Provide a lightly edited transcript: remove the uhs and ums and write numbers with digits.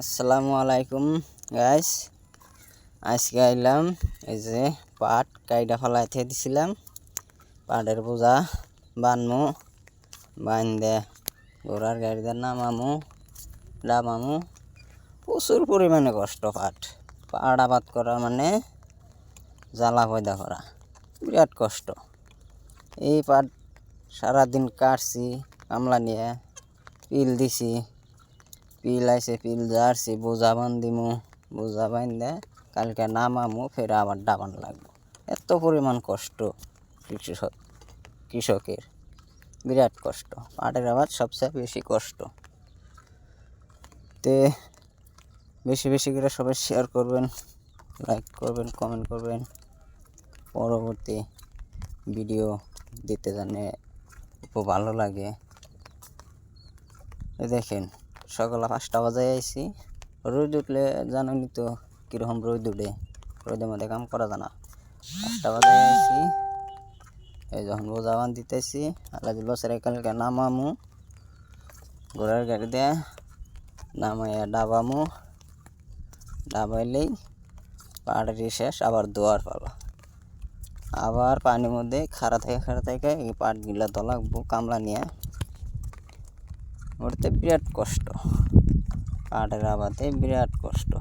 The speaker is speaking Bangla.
আসসালামু আলাইকুম গাইস, আজকে আইলাম এই যে পাট কাইডা ফলাইতে দিছিলাম। পাটের বোঝা বানমু, বান্ধে ঘোড়ার গাড়িতে নামামু। প্রচুর পরিমাণে কষ্ট। পাট আবাদ করা মানে জ্বালা পয়দা করা, বিরাট কষ্ট। এই পাট সারাদিন কাটছি, কামলা নিয়ে পিল দিছি, পিল আইসে, পিল জারছি, বোঝা বান্ধিমু, বোঝা বান্ধে কালকে নামামু, ফের আবার ডাবান লাগবো। এত পরিমাণ কষ্ট কৃষকের, বিরাট কষ্ট। পাটের আবাদ সবচেয়ে বেশি কষ্ট। তে বেশি বেশি করে সবাই শেয়ার করবেন, লাইক করবেন, কমেন্ট করবেন। পরবর্তী ভিডিও দিতে জানে খুব ভালো লাগে। দেখেন, সকাল 5টা বাজে আইছি। রোদ উঠলে জানেনই তো কীরকম রোদ উঠে, রোদের মধ্যে কাম করা যায় না। 5টা বাজে আইছি, এই যখন বোঝা বান দিতেছি, আল্লাহ বছরে কালকে নামামু, ঘোড়ার গাড়ি দিয়ে নামাইয়া ডাবামু, ডাবাইলেই পাহাড়ের শেষ। আবার দোয়ার পালা, আবার পানির মধ্যে খাড়া থেকে এই পাটগুলা দলাকবো কামলা নিয়ে। ওটাতে বিরাট কষ্ট, পাটের আবাদে বিরাট কষ্ট।